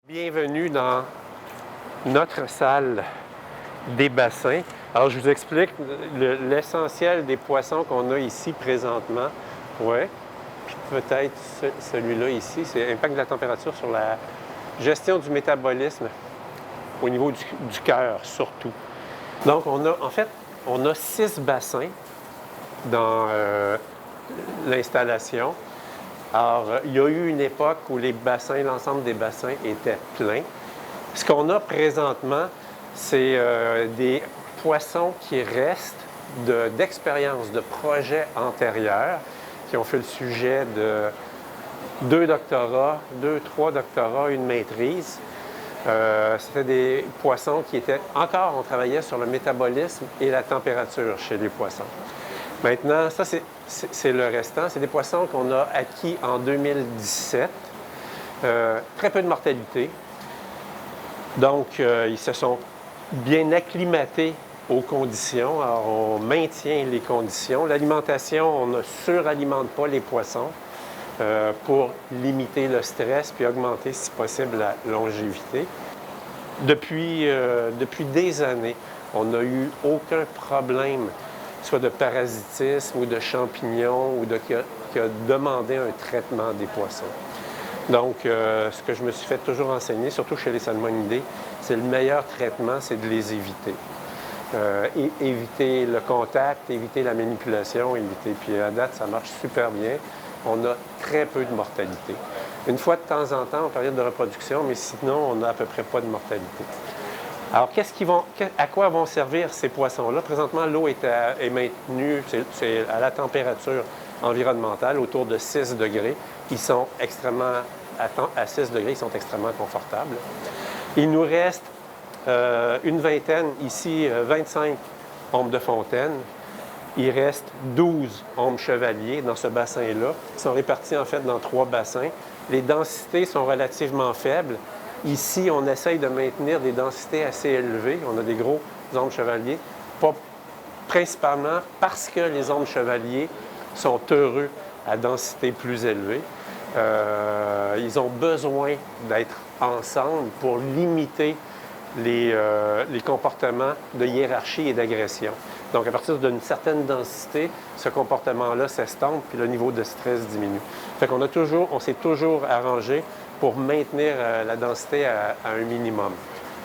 Bienvenue dans notre salle des bassins. Alors, je vous explique l'essentiel des poissons qu'on a ici présentement. Ouais. Puis peut-être celui-là ici, c'est l'impact de la température sur la gestion du métabolisme au niveau du cœur, surtout. Donc, on a 6 bassins dans l'installation. Alors, il y a eu une époque où l'ensemble des bassins étaient pleins. Ce qu'on a présentement, c'est des poissons qui restent d'expériences, de projets antérieurs, qui ont fait le sujet de 2 doctorats, 3 doctorats, une maîtrise. C'était des poissons qui étaient... Encore, on travaillait sur le métabolisme et la température chez les poissons. Maintenant, ça, c'est le restant. C'est des poissons qu'on a acquis en 2017. Très peu de mortalité. Donc, ils se sont bien acclimatés aux conditions. Alors, on maintient les conditions. L'alimentation, on ne suralimente pas les poissons pour limiter le stress puis augmenter, si possible, la longévité. Depuis des années, on n'a eu aucun problème, soit de parasitisme ou de champignons, ou qui a demandé un traitement des poissons. Donc, ce que je me suis fait toujours enseigner, surtout chez les salmonidés, c'est le meilleur traitement, c'est de les éviter. Éviter le contact, éviter la manipulation, Puis à date, ça marche super bien. On a très peu de mortalité. Une fois de temps en temps, en période de reproduction, mais sinon, on n'a à peu près pas de mortalité. Alors, à quoi vont servir ces poissons-là? Présentement, l'eau est maintenue, c'est à la température environnementale, autour de 6 degrés. Ils sont à 6 degrés, ils sont extrêmement confortables. Il nous reste une vingtaine, ici 25 ombres de fontaine. Il reste 12 ombres chevaliers dans ce bassin-là. Ils sont répartis en fait dans 3 bassins. Les densités sont relativement faibles. Ici, on essaye de maintenir des densités assez élevées. On a des gros ombres chevaliers, principalement parce que les ombres chevaliers sont heureux à densité plus élevée. Ils ont besoin d'être ensemble pour limiter les comportements de hiérarchie et d'agression. Donc, à partir d'une certaine densité, ce comportement-là s'estompe, puis le niveau de stress diminue. Fait qu'on s'est toujours arrangé pour maintenir la densité à un minimum,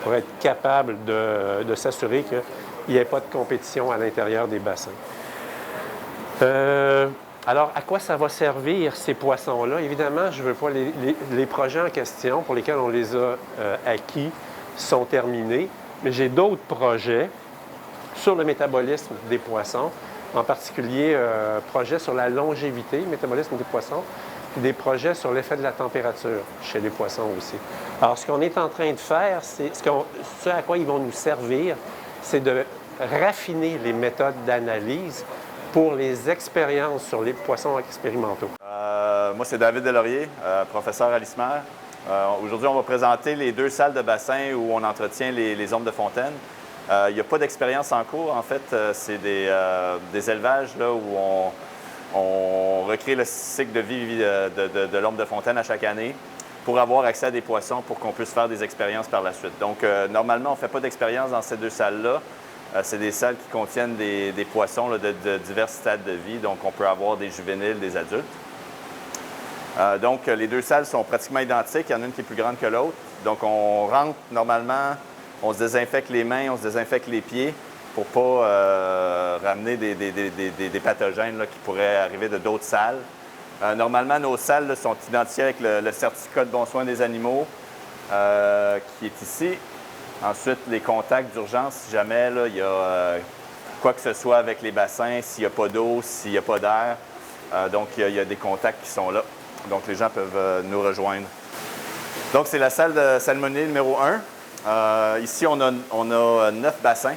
pour être capable de s'assurer qu'il n'y ait pas de compétition à l'intérieur des bassins. Alors, à quoi ça va servir, ces poissons-là? Évidemment, je ne veux pas les projets en question pour lesquels on les a acquis sont terminés, mais j'ai d'autres projets sur le métabolisme des poissons, en particulier projets sur la longévité, métabolisme des poissons, puis des projets sur l'effet de la température chez les poissons aussi. Alors, ce qu'on est en train de faire, ce à quoi ils vont nous servir, c'est de raffiner les méthodes d'analyse pour les expériences sur les poissons expérimentaux. Moi, c'est David Delaurier, professeur à l'ISMER. Aujourd'hui, on va présenter les 2 salles de bassin où on entretient les ombres de fontaine. Il n'y a pas d'expérience en cours. En fait, c'est des élevages là, où on recrée le cycle de vie de l'ombre de fontaine à chaque année pour avoir accès à des poissons pour qu'on puisse faire des expériences par la suite. Donc, normalement, on ne fait pas d'expérience dans ces 2 salles-là. C'est des salles qui contiennent des poissons là, de divers stades de vie. Donc, on peut avoir des juvéniles, des adultes. Donc, les 2 salles sont pratiquement identiques. Il y en a une qui est plus grande que l'autre. Donc, on rentre normalement, on se désinfecte les mains, on se désinfecte les pieds pour ne pas ramener des pathogènes là, qui pourraient arriver de d'autres salles. Normalement, nos salles là, sont identifiées avec le certificat de bon soin des animaux qui est ici. Ensuite, les contacts d'urgence, si jamais là, il y a quoi que ce soit avec les bassins, s'il n'y a pas d'eau, s'il n'y a pas d'air. Donc, il y a des contacts qui sont là. Donc, les gens peuvent nous rejoindre. Donc, c'est la salle de salmonidés numéro 1. Ici, on a 9 bassins.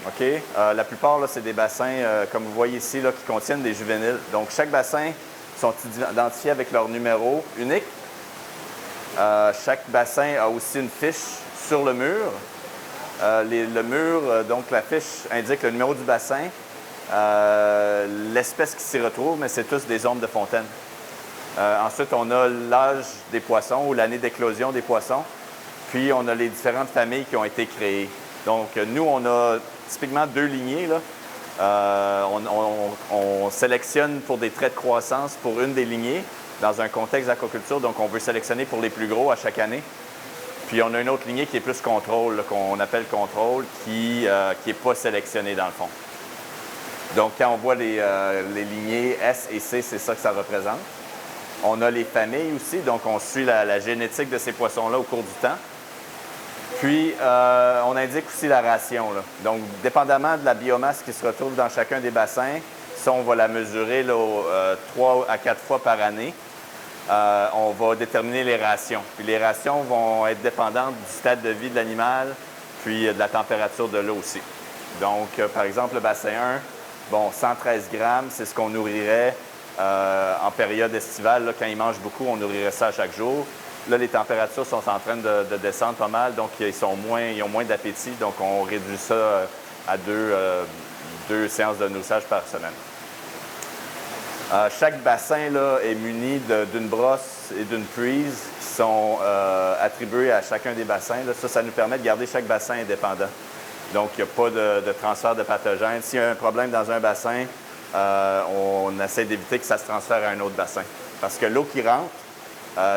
Okay? La plupart, c'est des bassins, comme vous voyez ici, là, qui contiennent des juvéniles. Donc, chaque bassin sont identifiés avec leur numéro unique. Chaque bassin a aussi une fiche sur le mur. Le mur, donc la fiche indique le numéro du bassin, l'espèce qui s'y retrouve, mais c'est tous des ombres de fontaine. Ensuite, on a l'âge des poissons ou l'année d'éclosion des poissons. puis on a les différentes familles qui ont été créées. Donc, nous, on a typiquement 2 lignées, là. On sélectionne pour des traits de croissance pour une des lignées dans un contexte d'aquaculture. Donc, on veut sélectionner pour les plus gros à chaque année. Puis, on a une autre lignée qui est plus contrôle, qu'on appelle contrôle, qui n'est pas sélectionnée dans le fond. Donc, quand on voit les lignées S et C, c'est ça que ça représente. On a les familles aussi, donc on suit la génétique de ces poissons-là au cours du temps. Puis, on indique aussi la ration, là. Donc, dépendamment de la biomasse qui se retrouve dans chacun des bassins, ça, on va la mesurer là, 3 à 4 fois par année. On va déterminer les rations. Puis, les rations vont être dépendantes du stade de vie de l'animal, puis de la température de l'eau aussi. Donc, par exemple, le bassin 1, bon, 113 grammes, c'est ce qu'on nourrirait en période estivale. Là, quand ils mangent beaucoup, on nourrirait ça à chaque jour. Là, les températures sont en train de descendre pas mal, donc ils ont moins d'appétit. Donc, on réduit ça à 2 séances de nourrissage par semaine. Chaque bassin là, est muni d'une brosse et d'une puise qui sont attribuées à chacun des bassins. Là. Ça nous permet de garder chaque bassin indépendant. Donc, il n'y a pas de transfert de pathogènes. S'il y a un problème dans un bassin, on essaie d'éviter que ça se transfère à un autre bassin. Parce que l'eau qui rentre,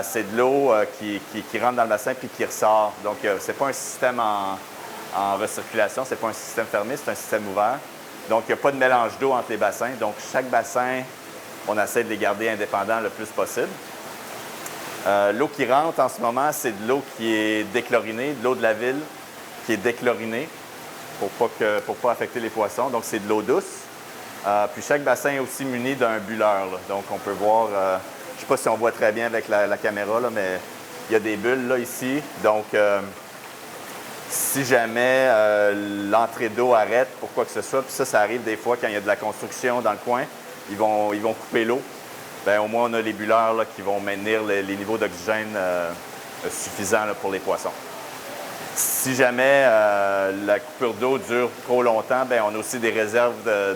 c'est de l'eau qui rentre dans le bassin puis qui ressort. Donc, ce n'est pas un système en recirculation, ce n'est pas un système fermé, c'est un système ouvert. Donc, il n'y a pas de mélange d'eau entre les bassins. Donc, chaque bassin, on essaie de les garder indépendants le plus possible. L'eau qui rentre en ce moment, c'est de l'eau qui est déchlorinée, de l'eau de la ville qui est déchlorinée pour pas affecter les poissons. Donc, c'est de l'eau douce. Puis, chaque bassin est aussi muni d'un bulleur, là. Donc, on peut voir... je ne sais pas si on voit très bien avec la caméra, là, mais il y a des bulles là, ici. Donc, si jamais l'entrée d'eau arrête pour quoi que ce soit, puis ça arrive des fois quand il y a de la construction dans le coin, ils vont couper l'eau. Bien, au moins, on a les bulleurs là, qui vont maintenir les niveaux d'oxygène suffisants là, pour les poissons. Si jamais la coupure d'eau dure trop longtemps, bien, on a aussi des réserves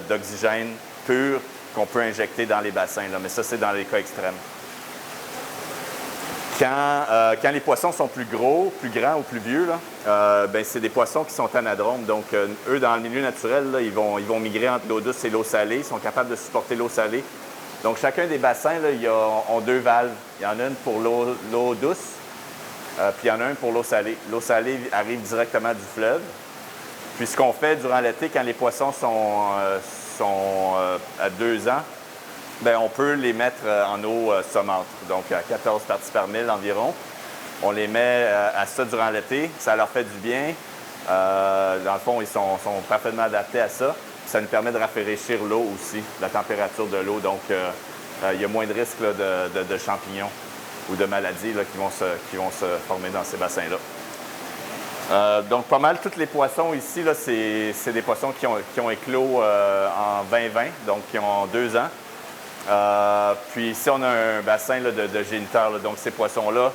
d'oxygène pur qu'on peut injecter dans les bassins. Là. Mais ça, c'est dans les cas extrêmes. Quand les poissons sont plus gros, plus grands ou plus vieux, bien, c'est des poissons qui sont anadromes. Donc, eux, dans le milieu naturel, là, ils vont migrer entre l'eau douce et l'eau salée. Ils sont capables de supporter l'eau salée. Donc, chacun des bassins, là, ont 2 valves. Il y en a une pour l'eau douce, puis il y en a une pour l'eau salée. L'eau salée arrive directement du fleuve. Puis, ce qu'on fait durant l'été, quand les poissons sont à 2 ans, bien, on peut les mettre en eau saumâtre, donc à 14 parties par 1000 environ. On les met à ça durant l'été, ça leur fait du bien. Dans le fond, ils sont parfaitement adaptés à ça. Ça nous permet de rafraîchir l'eau aussi, la température de l'eau. Donc, il y a moins de risques là, de champignons ou de maladies là, qui vont se former dans ces bassins-là. Donc, pas mal tous les poissons ici, là, c'est des poissons qui ont éclos en 2020, donc qui ont 2 ans. Puis ici, on a un bassin là, de géniteurs. Là. Donc, ces poissons-là,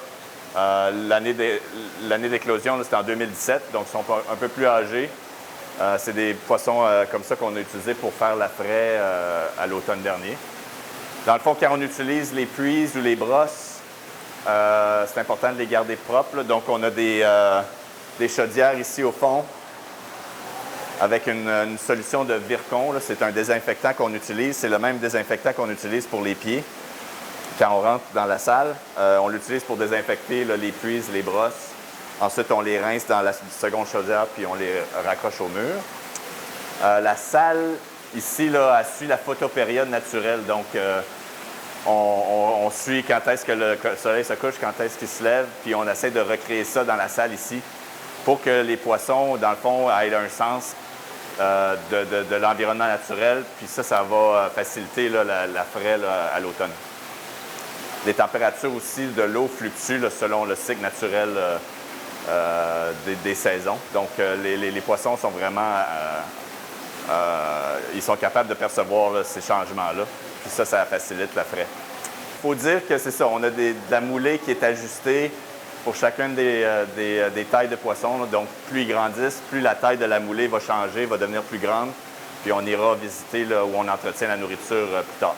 l'année d'éclosion, c'était en 2017, donc ils sont un peu plus âgés. C'est des poissons comme ça qu'on a utilisés pour faire la fraie à l'automne dernier. Dans le fond, quand on utilise les puises ou les brosses, c'est important de les garder propres. Là. Donc, on a des chaudières ici au fond avec une solution de Virkon. C'est un désinfectant qu'on utilise. C'est le même désinfectant qu'on utilise pour les pieds quand on rentre dans la salle. On l'utilise pour désinfecter là, les puises, les brosses. Ensuite, on les rince dans la seconde chaudière puis on les raccroche au mur. La salle, ici, là, elle suit la photopériode naturelle. Donc, on suit quand est-ce que le soleil se couche, quand est-ce qu'il se lève, puis on essaie de recréer ça dans la salle ici pour que les poissons, dans le fond, aient un sens de l'environnement naturel. Puis ça va faciliter là, la fraie là, à l'automne. Les températures aussi de l'eau fluctuent là, selon le cycle naturel des saisons. Donc, les poissons sont vraiment... ils sont capables de percevoir là, ces changements-là. Puis ça facilite la fraie. Il faut dire que c'est ça, on a de la moulée qui est ajustée pour chacune des tailles de poissons. Là. Donc, plus ils grandissent, plus la taille de la moulée va changer, va devenir plus grande. Puis on ira visiter là, où on entretient la nourriture plus tard.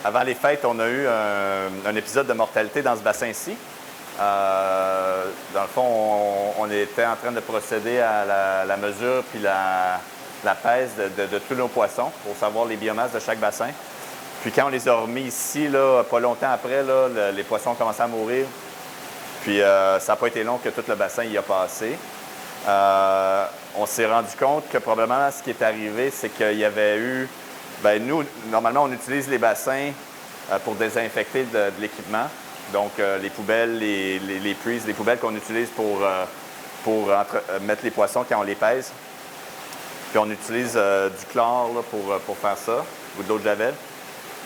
Avant les fêtes, on a eu un épisode de mortalité dans ce bassin-ci. Dans le fond, on était en train de procéder à la mesure puis la pèse de tous nos poissons pour savoir les biomasses de chaque bassin. Puis quand on les a remis ici, là, pas longtemps après, là, les poissons ont commencé à mourir. Puis ça n'a pas été long que tout le bassin y a passé. On s'est rendu compte que probablement ce qui est arrivé, c'est qu'il y avait eu... Bien, nous, normalement, on utilise les bassins pour désinfecter de l'équipement. Donc, les poubelles, les prises, les poubelles qu'on utilise pour mettre les poissons quand on les pèse. Puis on utilise du chlore là, pour faire ça, ou de l'eau de javel.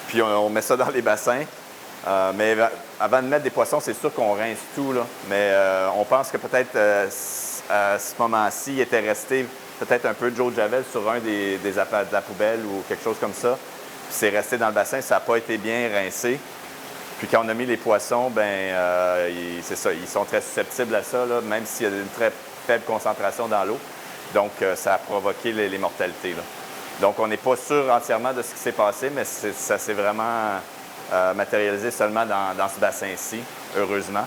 Puis on met ça dans les bassins. Mais avant de mettre des poissons, c'est sûr qu'on rince tout, là. Mais on pense que peut-être à ce moment-ci, il était resté peut-être un peu de l'eau de javel sur un des appâts de la poubelle ou quelque chose comme ça. Puis c'est resté dans le bassin, ça n'a pas été bien rincé. Puis quand on a mis les poissons, c'est ça, ils sont très susceptibles à ça, là, même s'il y a une très faible concentration dans l'eau. Donc, ça a provoqué les mortalités, là. Donc, on n'est pas sûr entièrement de ce qui s'est passé, mais ça s'est vraiment matérialisé seulement dans ce bassin-ci, heureusement.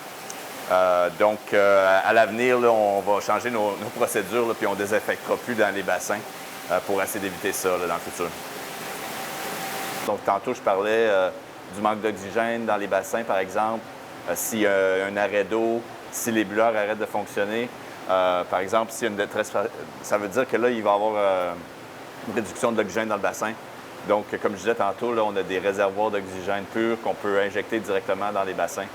Donc, à l'avenir, là, on va changer nos procédures, là, puis on ne désinfectera plus dans les bassins pour essayer d'éviter ça là, dans le futur. Donc, tantôt, je parlais du manque d'oxygène dans les bassins, par exemple. S'il y a un arrêt d'eau, si les brûleurs arrêtent de fonctionner, par exemple, s'il y a une détresse, ça veut dire que là, il va y avoir une réduction de l'oxygène dans le bassin. Donc, comme je disais tantôt, là, on a des réservoirs d'oxygène pur qu'on peut injecter directement dans les bassins.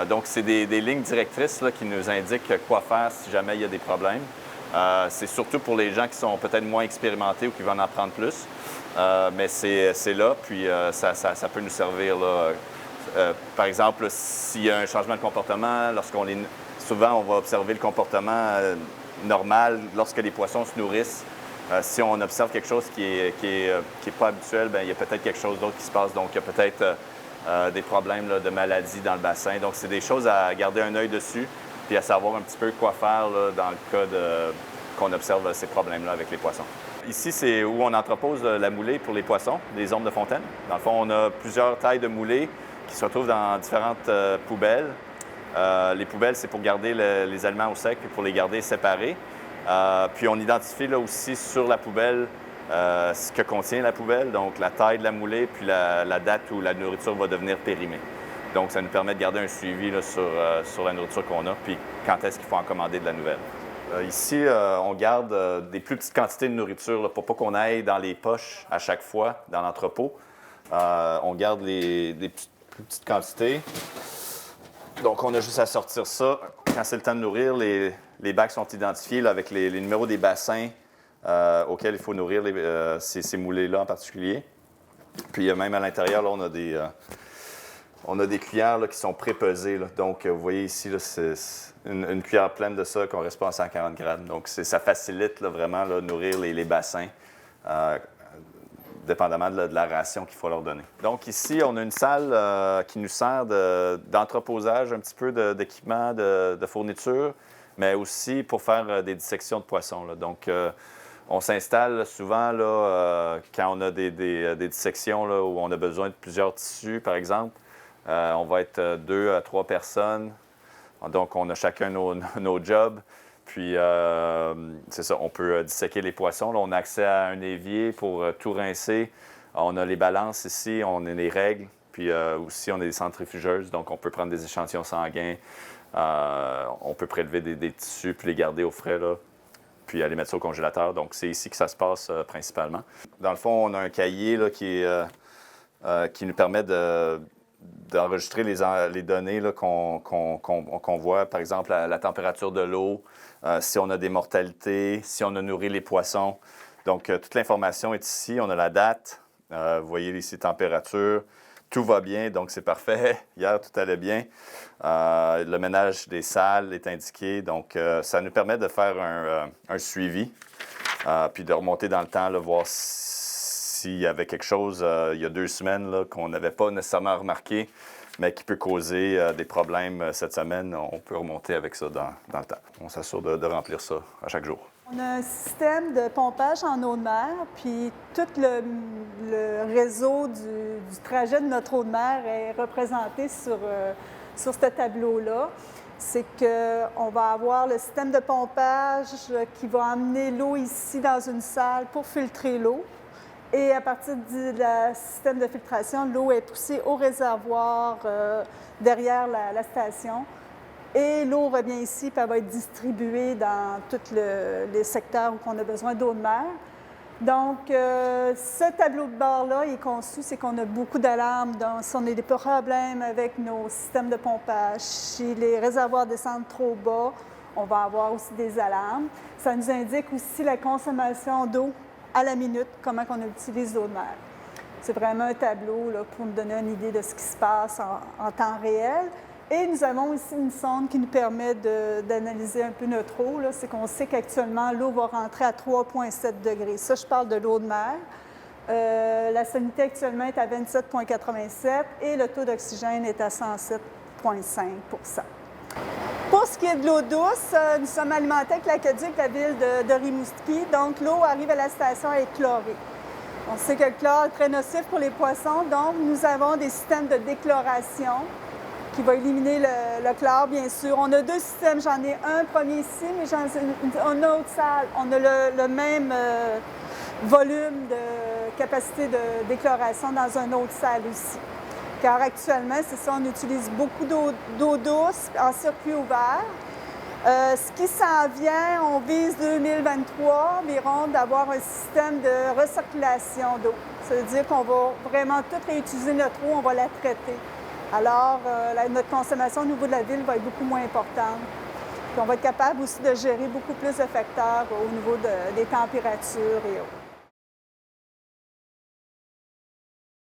Donc, c'est des lignes directrices là, qui nous indiquent quoi faire si jamais il y a des problèmes. C'est surtout pour les gens qui sont peut-être moins expérimentés ou qui veulent en apprendre plus. Mais c'est là, puis ça peut nous servir. Là. Par exemple, s'il y a un changement de comportement, souvent, on va observer le comportement normal lorsque les poissons se nourrissent. Si on observe quelque chose qui est pas habituel, bien, il y a peut-être quelque chose d'autre qui se passe. Donc, il y a peut-être des problèmes là, de maladies dans le bassin. Donc, c'est des choses à garder un œil dessus, puis à savoir un petit peu quoi faire là, dans le cas qu'on observe ces problèmes-là avec les poissons. Ici, c'est où on entrepose la moulée pour les poissons, les ormes de fontaine. Dans le fond, on a plusieurs tailles de moulées qui se retrouvent dans différentes poubelles. Les poubelles, c'est pour garder les aliments au sec puis pour les garder séparés. Puis on identifie là aussi sur la poubelle ce que contient la poubelle, donc la taille de la moulée puis la date où la nourriture va devenir périmée. Donc ça nous permet de garder un suivi là, sur la nourriture qu'on a puis quand est-ce qu'il faut en commander de la nouvelle. Ici, on garde des plus petites quantités de nourriture là, pour pas qu'on aille dans les poches à chaque fois dans l'entrepôt. On garde des plus petites quantités. Donc, on a juste à sortir ça. Quand c'est le temps de nourrir, les bacs sont identifiés là, avec les numéros des bassins auxquels il faut nourrir ces moulées-là en particulier. Puis, même à l'intérieur, là, on a des cuillères là, qui sont prépesées. Là. Donc, vous voyez ici, là, c'est une cuillère pleine de ça qu'on reste pas à 140 grammes. Donc, ça facilite là, vraiment là, nourrir les bassins, dépendamment de la ration qu'il faut leur donner. Donc, ici, on a une salle qui nous sert d'entreposage un petit peu d'équipement, de fourniture, mais aussi pour faire des dissections de poissons. Là. Donc, on s'installe souvent là, quand on a des dissections là, où on a besoin de plusieurs tissus, par exemple. On va être 2 à 3 personnes. Donc, on a chacun nos jobs. Puis, c'est ça, on peut disséquer les poissons. Là, on a accès à un évier pour tout rincer. On a les balances ici, on a les règles. Puis aussi, on a des centrifugeuses. Donc, on peut prendre des échantillons sanguins. On peut prélever des tissus puis les garder au frais, là, puis aller mettre ça au congélateur. Donc, c'est ici que ça se passe principalement. Dans le fond, on a un cahier là, qui nous permet d'enregistrer les données là, qu'on voit, par exemple, la température de l'eau, si on a des mortalités, si on a nourri les poissons. Donc, toute l'information est ici. On a la date. Vous voyez ici, température. Tout va bien, donc c'est parfait. Hier, tout allait bien. Le ménage des salles est indiqué. Donc, ça nous permet de faire un suivi, puis de remonter dans le temps, là, voir s'il y avait quelque chose il y a 2 semaines là, qu'on n'avait pas nécessairement remarqué, mais qui peut causer des problèmes cette semaine. On peut remonter avec ça dans le temps. On s'assure de remplir ça à chaque jour. On a un système de pompage en eau de mer, puis tout le réseau du trajet de notre eau de mer est représenté sur ce tableau-là. c'est qu'on va avoir le système de pompage qui va amener l'eau ici dans une salle pour filtrer l'eau. Et à partir du système de filtration, l'eau est poussée au réservoir derrière la station. Et l'eau revient ici, puis elle va être distribuée dans tous les secteurs où on a besoin d'eau de mer. Donc, ce tableau de bord-là est conçu, c'est qu'on a beaucoup d'alarmes. Donc, si on a des problèmes avec nos systèmes de pompage, si les réservoirs descendent trop bas, on va avoir aussi des alarmes. Ça nous indique aussi la consommation d'eau à la minute, comment on utilise l'eau de mer. C'est vraiment un tableau là, pour nous donner une idée de ce qui se passe en temps réel. Et nous avons aussi une sonde qui nous permet d'analyser un peu notre eau. C'est qu'on sait qu'actuellement, l'eau va rentrer à 3,7 degrés. Ça, je parle de l'eau de mer. La salinité actuellement est à 27,87 et le taux d'oxygène est à 107,5 %. Pour ce qui est de l'eau douce, nous sommes alimentés avec l'aqueduc de la ville de Rimouski. Donc, l'eau arrive à la station à être chlorée. On sait que le chlore est très nocif pour les poissons, donc nous avons des systèmes de déchloration qui va éliminer le chlore, bien sûr. On a deux systèmes. J'en ai un premier ici, mais on a une autre salle. On a le même volume de capacité de déchloration dans une autre salle aussi. Car actuellement, c'est ça, on utilise beaucoup d'eau douce en circuit ouvert. Ce qui s'en vient, on vise 2023 environ d'avoir un système de recirculation d'eau. Ça veut dire qu'on va vraiment tout réutiliser notre eau, on va la traiter. Alors, notre consommation au niveau de la ville va être beaucoup moins importante. Puis on va être capable aussi de gérer beaucoup plus de facteurs au niveau des températures et autres.